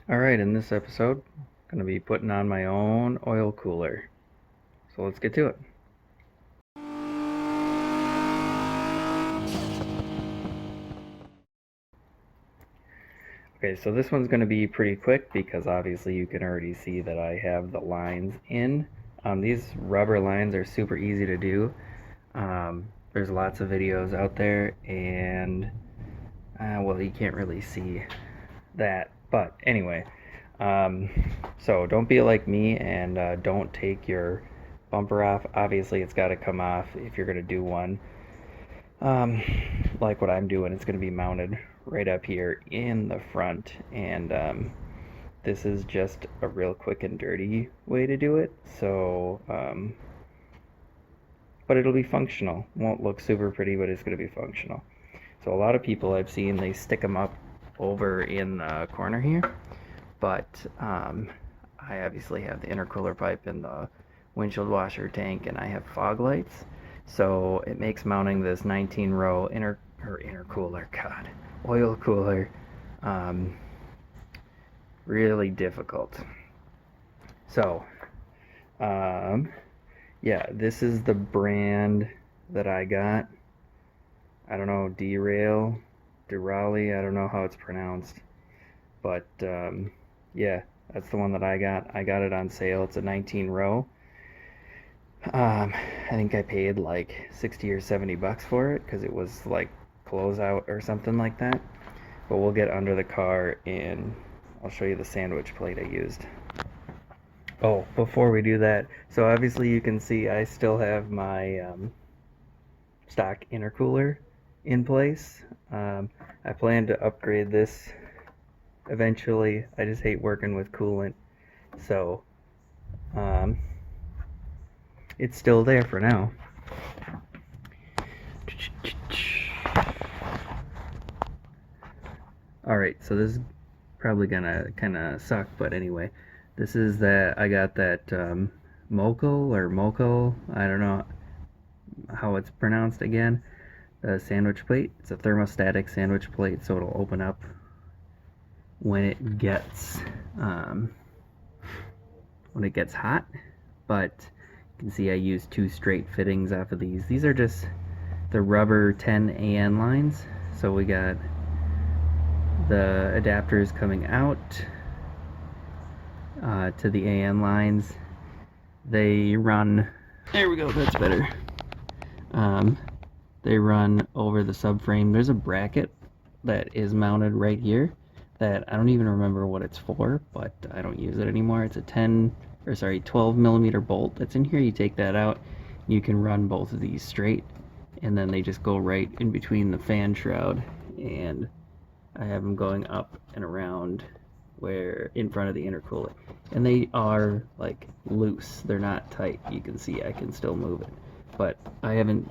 Alright, in this episode, I'm going to be putting on my own oil cooler. So let's get to it. Okay, so this one's going to be pretty quick because obviously you can already see that I have the lines in. These rubber lines are super easy to do. There's lots of videos out there and, well, you can't really see that. But anyway, um, so don't be like me and don't take your bumper off. Obviously, it's got to come off if you're going to do one. Um, like what I'm doing, it's going to be mounted right up here in the front, and this is just a real quick and dirty way to do it. So, but it'll be functional. Won't look super pretty, but it's going to be functional. So a lot of people I've seen, they stick them up over in the corner here, but I obviously have the intercooler pipe in the windshield washer tank, and I have fog lights, so it makes mounting this 19 row intercooler, God, oil cooler, um, really difficult. So, yeah, this is the brand that I got. I don't know, Durali, I don't know how it's pronounced, but yeah, that's the one that I got. I got it on sale. It's a 19 row. I think I paid like 60 or 70 bucks for it because it was like closeout or something like that. But we'll get under the car and I'll show you the sandwich plate I used. Oh, before we do that, so obviously you can see I still have my stock intercooler in place. I plan to upgrade this eventually. I just hate working with coolant, so um, it's still there for now. Alright, so this is probably gonna kind of suck, but anyway, this is that I got that Moco, I don't know how it's pronounced again. The sandwich plate. It's a thermostatic sandwich plate, so it'll open up when it gets hot. But you can see I used two straight fittings off of these. These are just the rubber 10 AN lines. So we got the adapters coming out to the AN lines. They run. There we go. That's better. They run over the subframe. There's a bracket that is mounted right here that I don't even remember what it's for, but I don't use it anymore. It's a 12 millimeter bolt that's in here. You take that out, you can run both of these straight, and then they just go right in between the fan shroud, and I have them going up and around where in front of the intercooler, and they are like loose. They're not tight. You can see I can still move it, but I haven't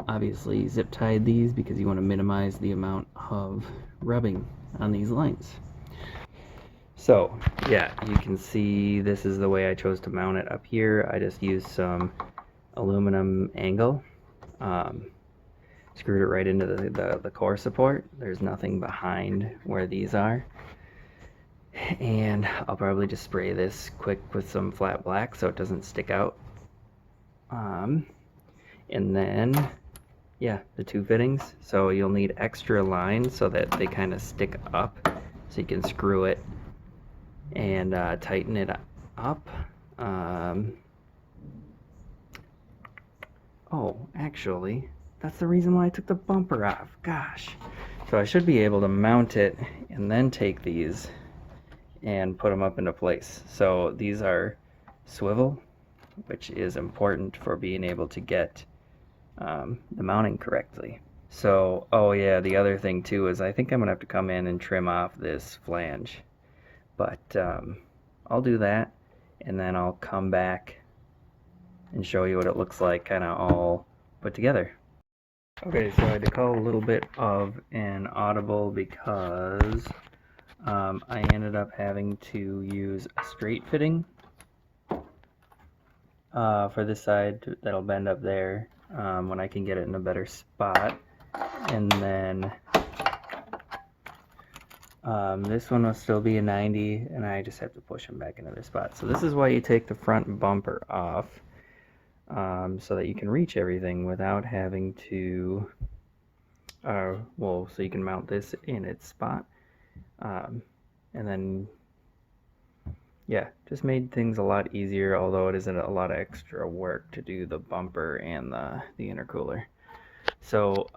obviously zip tied these because you want to minimize the amount of rubbing on these lines. So yeah, you can see this is the way I chose to mount it up here. I just used some aluminum angle, screwed it right into the core support. There's nothing behind where these are. And I'll probably just spray this quick with some flat black so it doesn't stick out. And then, yeah, the two fittings. So you'll need extra lines so that they kind of stick up, so you can screw it and tighten it up. Oh, actually, that's the reason why I took the bumper off. Gosh. So I should be able to mount it and then take these and put them up into place. So these are swivel, which is important for being able to get the mounting correctly. So, oh yeah, the other thing too is I think I'm gonna have to come in and trim off this flange, but I'll do that, and then I'll come back and show you what it looks like kind of all put together. Okay, so I had to call a little bit of an audible because I ended up having to use a straight fitting for this side that'll bend up there when I can get it in a better spot, and then This one will still be a 90, and I just have to push them back into their spot. So this is why you take the front bumper off, so that you can reach everything without having to, well, so you can mount this in its spot. And then, yeah, just made things a lot easier, although it isn't a lot of extra work to do the bumper and the intercooler. So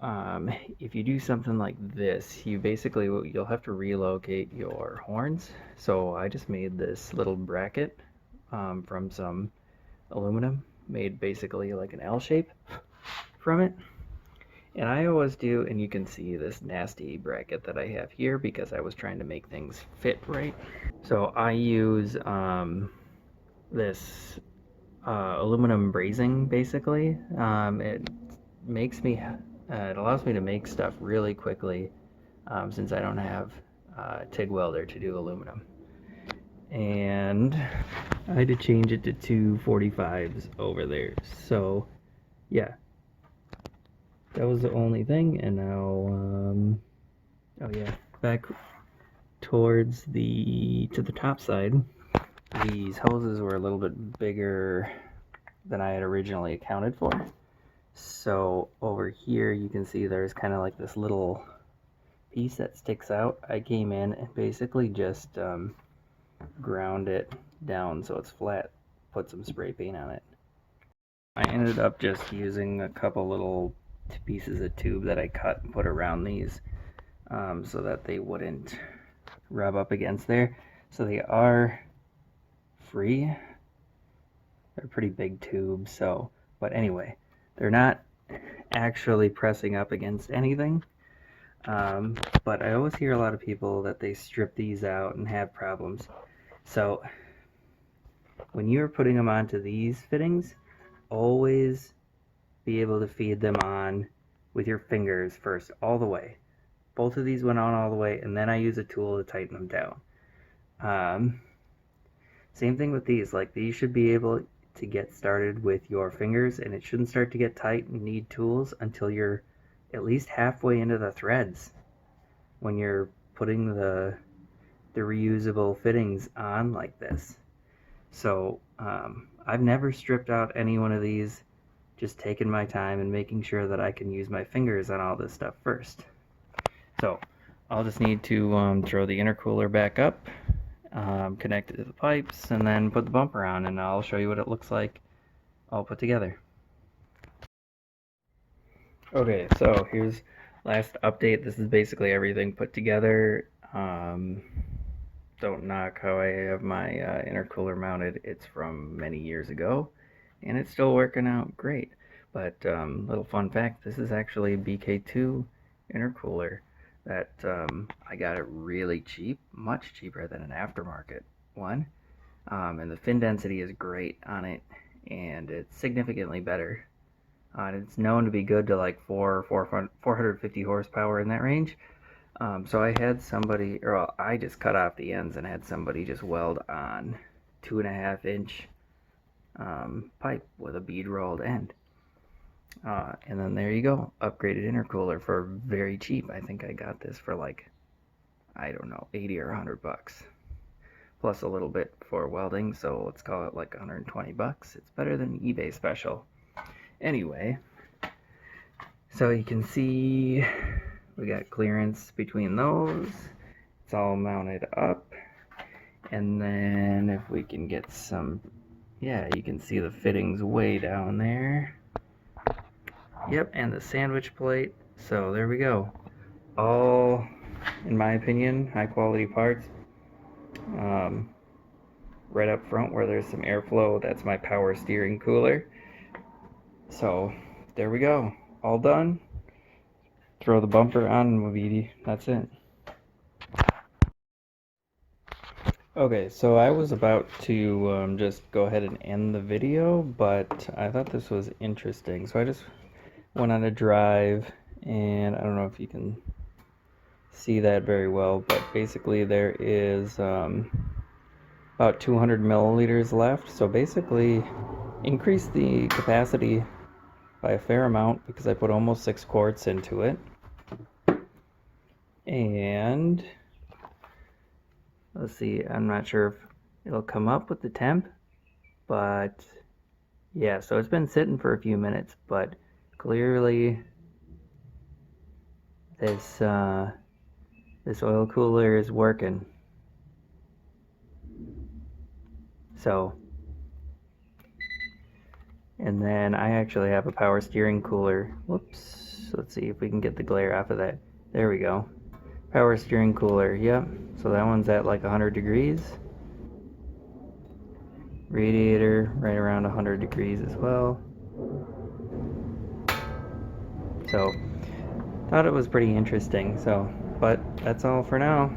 if you do something like this, you'll have to relocate your horns. So I just made this little bracket from some aluminum, made basically like an L shape from it. And I always do, and you can see this nasty bracket that I have here because I was trying to make things fit right. So I use this aluminum brazing basically. It makes me, it allows me to make stuff really quickly since I don't have a TIG welder to do aluminum. And I had to change it to 245s over there. So yeah, that was the only thing. And now, oh yeah, back towards to the top side, these hoses were a little bit bigger than I had originally accounted for. So over here you can see there's kind of like this little piece that sticks out. I came in and basically just ground it down so it's flat, put some spray paint on it. I ended up just using a couple little pieces of tube that I cut and put around these so that they wouldn't rub up against there. So they are free. They're pretty big tubes, so, but anyway, they're not actually pressing up against anything. But I always hear a lot of people that they strip these out and have problems. So when you're putting them onto these fittings, always be able to feed them on with your fingers first, all the way. Both of these went on all the way, and then I use a tool to tighten them down. Same thing with these. Like, these should be able to get started with your fingers, and it shouldn't start to get tight and need tools until you're at least halfway into the threads when you're putting the reusable fittings on like this. So I've never stripped out any one of these, just taking my time and making sure that I can use my fingers on all this stuff first. So I'll just need to throw the intercooler back up, connect it to the pipes, and then put the bumper on, and I'll show you what it looks like all put together. Okay, so here's last update. This is basically everything put together. Don't knock how I have my intercooler mounted. It's from many years ago, and it's still working out great. But little fun fact, this is actually a BK2 intercooler that I got it really cheap, much cheaper than an aftermarket one. And the fin density is great on it, and it's significantly better. It's known to be good to like 450 horsepower in that range. So I had somebody, or well, I just cut off the ends and had somebody just weld on 2.5-inch pipe with a bead rolled end. And then there you go, upgraded intercooler for very cheap. I think I got this for like, I don't know, 80 or 100 bucks. Plus a little bit for welding, so let's call it like 120 bucks. It's better than eBay special. Anyway, so you can see we got clearance between those. It's all mounted up. And then if we can get some, yeah, you can see the fittings way down there. Yep, and the sandwich plate. So there we go. All, in my opinion, high quality parts. Right up front where there's some airflow, that's my power steering cooler. So there we go, all done. Throw the bumper on, that's it. Okay, so I was about to just go ahead and end the video, but I thought this was interesting. So I just went on a drive, and I don't know if you can see that very well, but basically there is about 200 milliliters left. So basically increase the capacity by a fair amount because I put almost 6 quarts into it. And Let's see, I'm not sure if it'll come up with the temp, but yeah, so it's been sitting for a few minutes, but clearly this this oil cooler is working. So, and then I actually have a power steering cooler. Whoops. Let's see if we can get the glare off of that. There we go. Power steering cooler. Yep. So that one's at like 100 degrees. Radiator right around 100 degrees as well. So, thought it was pretty interesting. So, but that's all for now.